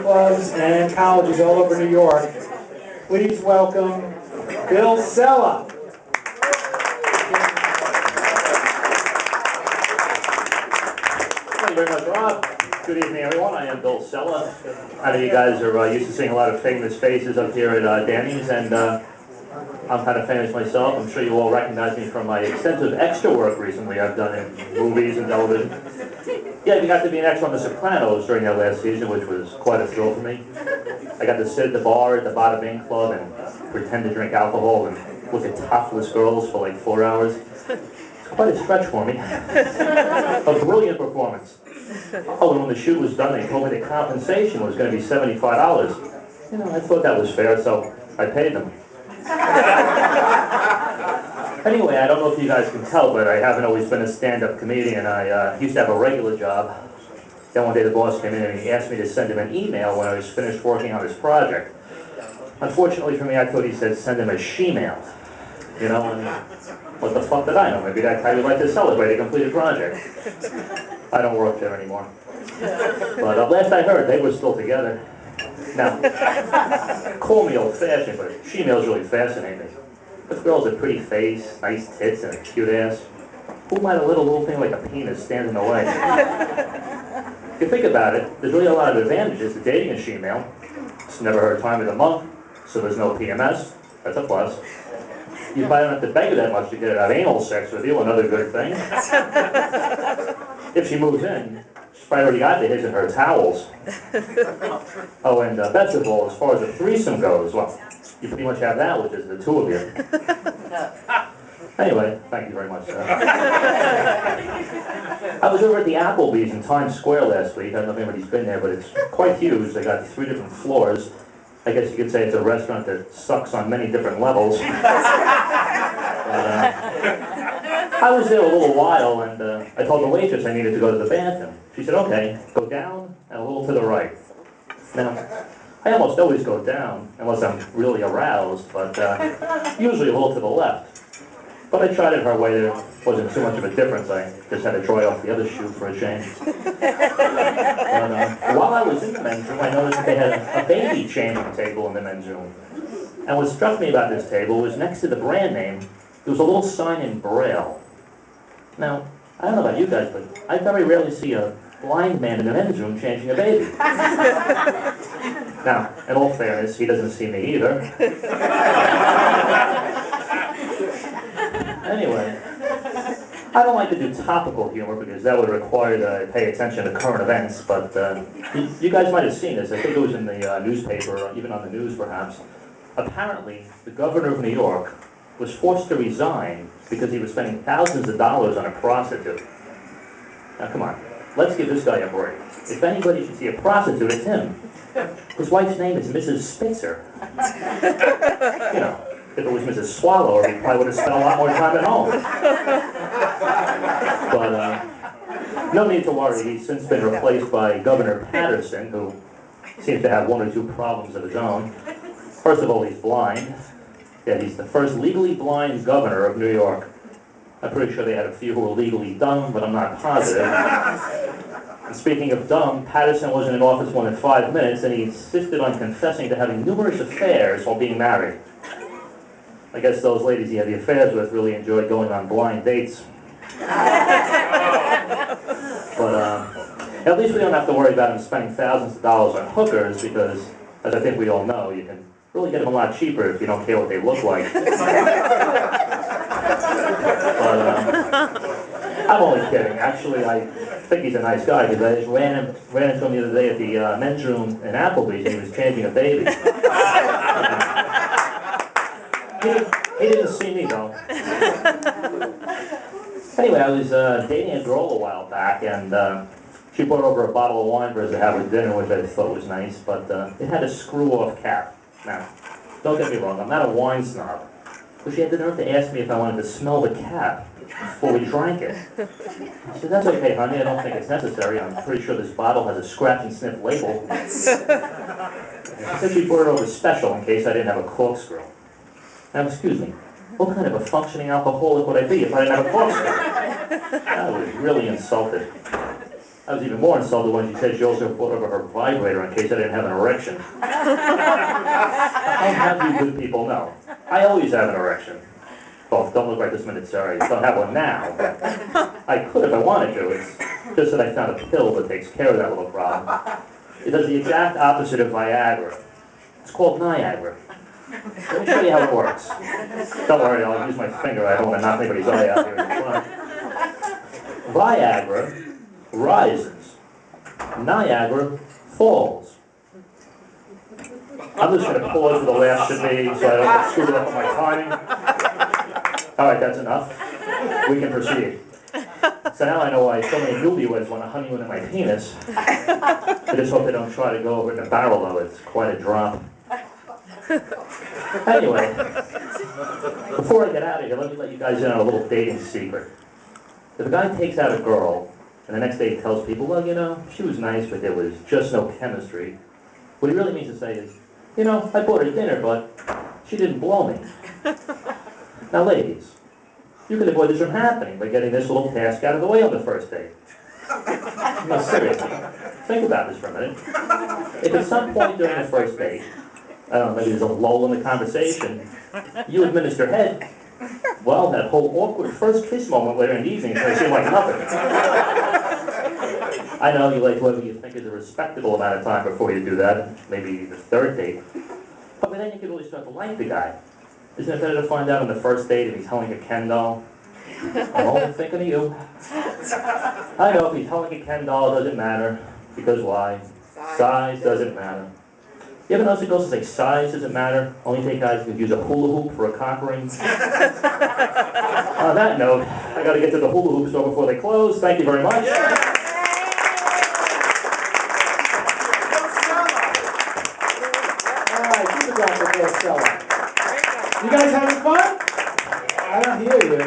Clubs and colleges all over New York. Please welcome Bill Cella. Thank you very much, Rob. Good evening, everyone. I am Bill Cella. I know you guys are used to seeing a lot of famous faces up here at Danny's, and I'm kind of famous myself. I'm sure you all recognize me from my extensive extra work recently I've done in movies and television. Yeah, we got to be an extra on The Sopranos during that last season, which was quite a thrill for me. I got to sit at the bar at the Bada Bing Club and pretend to drink alcohol and look at topless girls for like 4 hours. It's quite a stretch for me. A brilliant performance. Oh, and when the shoot was done, they told me the compensation was going to be $75. You know, I thought that was fair, so I paid them. Anyway, I don't know if you guys can tell, but I haven't always been a stand-up comedian. I used to have a regular job. Then one day the boss came in and he asked me to send him an email when I was finished working on his project. Unfortunately for me, I thought he said send him a she-mail. You know, and what the fuck did I know? Maybe that's how you like to celebrate a completed project. I don't work there anymore. But last I heard, they were still together. Now, call me old-fashioned, but she-mails really fascinate me. This girl's a pretty face, nice tits, and a cute ass. Who might have let a little thing like a penis stand in the way? If you think about it, there's really a lot of advantages to dating a she-male. It's never her time of the month, so there's no PMS. That's a plus. You probably don't have to beg her that much to get her to have anal sex with you, another good thing. If she moves in, she's probably already got the his and her towels. Oh, and best of all, as far as a threesome goes, well, you pretty much have that, which is the two of you. Anyway, thank you very much, sir. I was over at the Applebee's in Times Square last week. I don't know if anybody's been there, but it's quite huge. They got 3 different floors. I guess you could say it's a restaurant that sucks on many different levels. I was there a little while, and I told the waitress I needed to go to the bathroom. She said, okay, go down and a little to the right. Now, I almost always go down, unless I'm really aroused, but usually a little to the left. But I tried it her way. There wasn't too much of a difference. I just had to dry off the other shoe for a change. But, while I was in the men's room, I noticed that they had a baby changing table in the men's room. And what struck me about this table was next to the brand name, there was a little sign in Braille. Now, I don't know about you guys, but I very rarely see a blind man in the men's room changing a baby. Now, in all fairness, he doesn't see me either. Anyway, I don't like to do topical humor because that would require that I pay attention to current events, but you guys might have seen this. I think it was in the newspaper, or even on the news perhaps. Apparently, the governor of New York was forced to resign because he was spending thousands of dollars on a prostitute. Now come on, let's give this guy a break. If anybody should see a prostitute, it's him. His wife's name is Mrs. Spitzer. You know, if it was Mrs. Swallow, he probably would have spent a lot more time at home. But no need to worry, he's since been replaced by Governor Patterson, who seems to have 1 or 2 problems of his own. First of all, he's blind. Yeah, he's the first legally blind governor of New York. I'm pretty sure they had a few who were legally dumb, but I'm not positive. And speaking of dumb, Patterson wasn't in office more than 5 minutes, and he insisted on confessing to having numerous affairs while being married. I guess those ladies he had the affairs with really enjoyed going on blind dates. But at least we don't have to worry about him spending thousands of dollars on hookers because, as I think we all know, you can really get them a lot cheaper if you don't care what they look like. But I'm only kidding. Actually, I think he's a nice guy because I just ran into him the other day at the men's room in Applebee's and he was changing a baby. He didn't see me, though. Anyway, I was dating a girl a while back, and she brought over a bottle of wine for us to have with dinner, which I thought was nice, but it had a screw-off cap. Now, don't get me wrong, I'm not a wine snob, but she had the nerve to ask me if I wanted to smell the cap before we drank it. I said, that's okay, honey, I don't think it's necessary. I'm pretty sure this bottle has a scratch-and-sniff label. She said she brought it over special in case I didn't have a corkscrew. Now, excuse me, what kind of a functioning alcoholic would I be if I didn't have a corkscrew? I was really insulted. I was even more insulted when she said she also brought over her vibrator in case I didn't have an erection. I'll have you good people know. I always have an erection. Well, don't look right this minute, sorry. Don't have one now. I could if I wanted to. It's just that I found a pill that takes care of that little problem. It does the exact opposite of Viagra. It's called Niagara. Let me show you how it works. Don't worry, I'll use my finger. I don't want to knock anybody's eye out here in the front. Viagra rises. Niagara falls. I'm just going to pause for the last should be so I don't get screwed up on my timing. All right, that's enough. We can proceed. So now I know why so many newlyweds want a honeymoon in my penis. I just hope they don't try to go over it in a barrel, though. It's quite a drop. Anyway, before I get out of here, let me let you guys in on a little dating secret. If a guy takes out a girl, and the next day he tells people, well, you know, she was nice, but there was just no chemistry, what he really means to say is, you know, I bought her dinner, but she didn't blow me. Now, ladies, you can avoid this from happening by getting this little task out of the way on the first date. No, seriously, think about this for a minute. If at some point during the first date, I don't know, maybe there's a lull in the conversation, you administer head, well, that whole awkward first kiss moment later in the evening is going to seem like nothing. I know you like whatever you think is a respectable amount of time before you do that, maybe the third date, but then you can really start to like the guy. Isn't it better to find out on the first date if he's holding a Ken doll? I'm only thinking of you. I know if he's holding a Ken doll, it doesn't matter, because why? Size doesn't matter. You ever notice it goes to say size doesn't matter? Only take guys who use a hula hoop for a cock ring. On that note, I got to get to the hula hoop store before they close. Thank you very much. All right, keep it down for Cella. You guys having fun? I don't hear you.